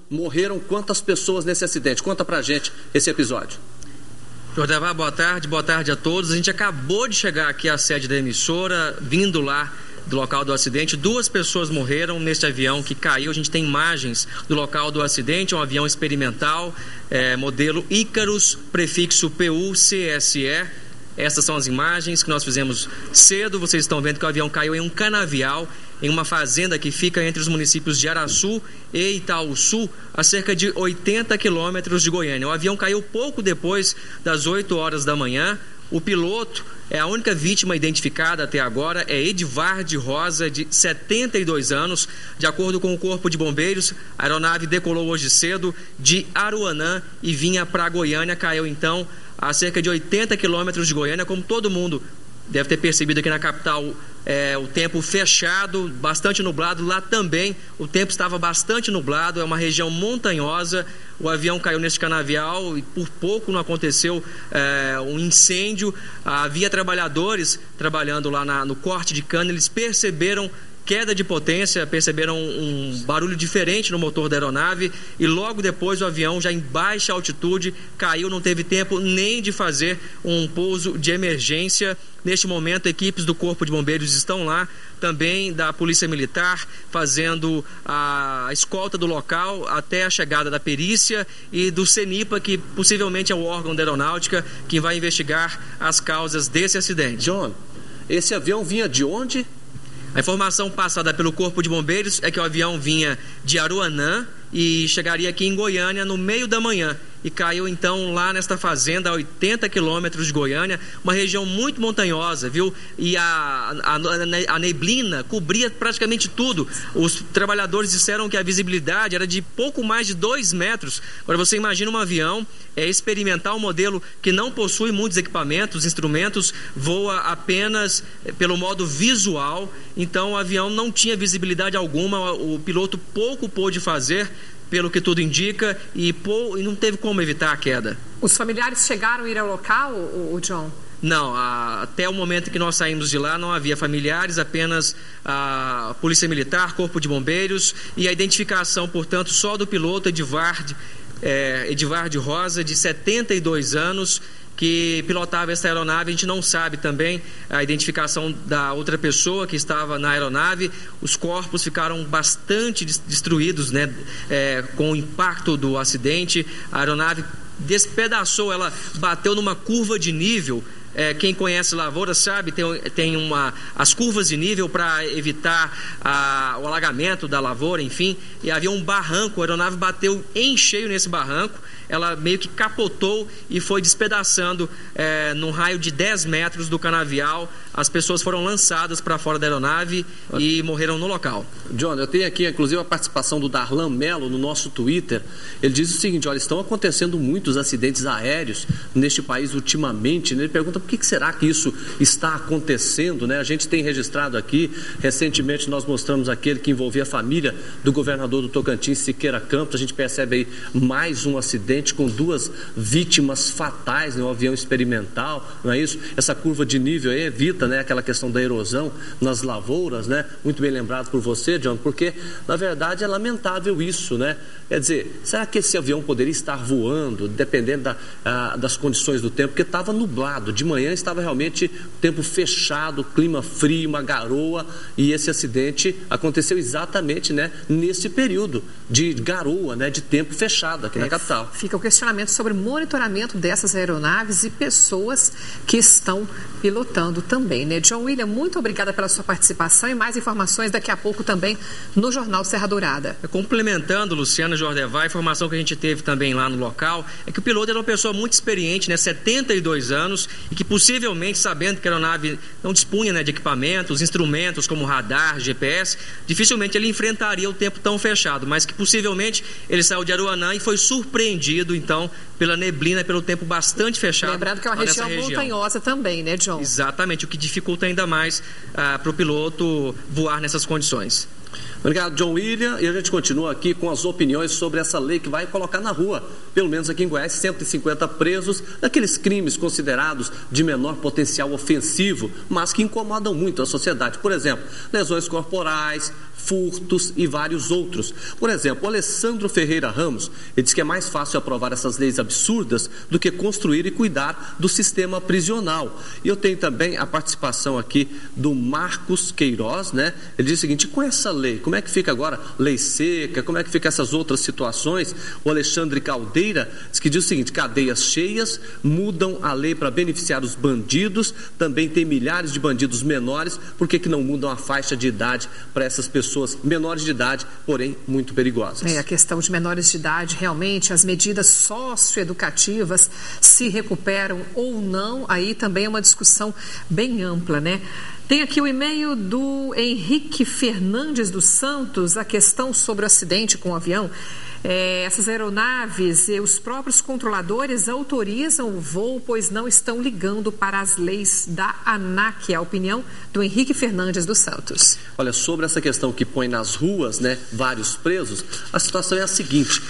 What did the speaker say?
morreram quantas pessoas nesse acidente? Conta pra gente esse episódio. Jordevá, boa tarde a todos. A gente acabou de chegar aqui à sede da emissora, vindo lá do local do acidente. 2 pessoas morreram neste avião que caiu. A gente tem imagens do local do acidente, um avião experimental, modelo Icarus, prefixo PU-CSE. Essas são as imagens que nós fizemos cedo. Vocês estão vendo que o avião caiu em um canavial, em uma fazenda que fica entre os municípios de Araçu e Itaúsu, a cerca de 80 quilômetros de Goiânia. O avião caiu pouco depois das 8 horas da manhã. O piloto, a única vítima identificada até agora, é Edvard Rosa, de 72 anos. De acordo com o Corpo de Bombeiros, a aeronave decolou hoje cedo de Aruanã e vinha para Goiânia. Caiu então a cerca de 80 quilômetros de Goiânia. Como todo mundo deve ter percebido aqui na capital, o tempo fechado, bastante nublado. Lá também o tempo estava bastante nublado, é uma região montanhosa. O avião caiu neste canavial e por pouco não aconteceu um incêndio. Havia trabalhadores trabalhando lá no corte de cana. Eles perceberam queda de potência, perceberam um barulho diferente no motor da aeronave e logo depois o avião, já em baixa altitude, caiu. Não teve tempo nem de fazer um pouso de emergência. Neste momento, equipes do Corpo de Bombeiros estão lá, também da Polícia Militar, fazendo a escolta do local até a chegada da perícia, e do CENIPA, que possivelmente é o órgão da aeronáutica que vai investigar as causas desse acidente. John, esse avião vinha de onde? A informação passada pelo Corpo de Bombeiros é que o avião vinha de Aruanã e chegaria aqui em Goiânia no meio da manhã. E caiu então lá nesta fazenda a 80 quilômetros de Goiânia, uma região muito montanhosa, viu? E a neblina cobria praticamente tudo. Os trabalhadores disseram que a visibilidade era de pouco mais de 2 metros. Agora você imagina um avião experimental, um modelo que não possui muitos equipamentos, instrumentos, voa apenas pelo modo visual. Então o avião não tinha visibilidade alguma, o piloto pouco pôde fazer, pelo que tudo indica, e não teve como evitar a queda. Os familiares chegaram a ir ao local, o John? Não, até o momento que nós saímos de lá não havia familiares, apenas a Polícia Militar, Corpo de Bombeiros e a identificação, portanto, só do piloto Edvard Rosa, de 72 anos, que pilotava essa aeronave. A gente não sabe também a identificação da outra pessoa que estava na aeronave. Os corpos ficaram bastante destruídos, né, com o impacto do acidente. A aeronave despedaçou, ela bateu numa curva de nível. Quem conhece lavoura sabe, tem as curvas de nível para evitar o alagamento da lavoura, enfim, e havia um barranco. A aeronave bateu em cheio nesse barranco. Ela meio que capotou e foi despedaçando num raio de 10 metros do canavial. As pessoas foram lançadas para fora da aeronave e morreram no local. John, eu tenho aqui inclusive a participação do Darlan Mello no nosso Twitter. Ele diz o seguinte: olha, estão acontecendo muitos acidentes aéreos neste país ultimamente, né? Ele pergunta por que será que isso está acontecendo, né? A gente tem registrado aqui, recentemente nós mostramos aquele que envolvia a família do governador do Tocantins, Siqueira Campos. A gente percebe aí mais um acidente com 2 vítimas fatais, né? Um avião experimental, não é isso? Essa curva de nível aí evita, né, aquela questão da erosão nas lavouras, né? Muito bem lembrado por você, John, porque na verdade é lamentável isso, né? Quer dizer, será que esse avião poderia estar voando, dependendo das condições do tempo? Porque estava nublado, de manhã estava realmente tempo fechado, clima frio, uma garoa, e esse acidente aconteceu exatamente, né, nesse período de garoa, né, de tempo fechado aqui na capital. Fica o questionamento sobre o monitoramento dessas aeronaves e pessoas que estão pilotando também, né? John William, muito obrigada pela sua participação, e mais informações daqui a pouco também no Jornal Serra Dourada. Complementando, Luciana, Jordevá, a informação que a gente teve também lá no local é que o piloto era uma pessoa muito experiente, né, 72 anos, e que possivelmente, sabendo que a aeronave não dispunha, né, de equipamentos, instrumentos como radar, GPS, dificilmente ele enfrentaria o tempo tão fechado, mas que possivelmente ele saiu de Aruanã e foi surpreendido então pela neblina, pelo tempo bastante fechado. Lembrando que é uma região montanhosa também, né, John? Exatamente, o que dificulta ainda mais para o piloto voar nessas condições. Obrigado, John William. E a gente continua aqui com as opiniões sobre essa lei que vai colocar na rua, pelo menos aqui em Goiás, 150 presos daqueles crimes considerados de menor potencial ofensivo, mas que incomodam muito a sociedade. Por exemplo, lesões corporais, furtos e vários outros. Por exemplo, o Alessandro Ferreira Ramos, ele diz que é mais fácil aprovar essas leis absurdas do que construir e cuidar do sistema prisional. E eu tenho também a participação aqui do Marcos Queiroz, né? Ele diz o seguinte: com essa lei, como é que fica agora? Lei seca, como é que fica essas outras situações? O Alexandre Caldeira diz o seguinte: cadeias cheias, mudam a lei para beneficiar os bandidos, também tem milhares de bandidos menores, por que não mudam a faixa de idade para essas pessoas menores de idade, porém muito perigosas? A questão de menores de idade, realmente, as medidas socioeducativas se recuperam ou não, aí também é uma discussão bem ampla, né? Tem aqui o e-mail do Henrique Fernandes dos Santos, a questão sobre o acidente com o avião. Essas aeronaves e os próprios controladores autorizam o voo, pois não estão ligando para as leis da ANAC. A opinião do Henrique Fernandes dos Santos. Olha, sobre essa questão que põe nas ruas, né, vários presos, a situação é a seguinte: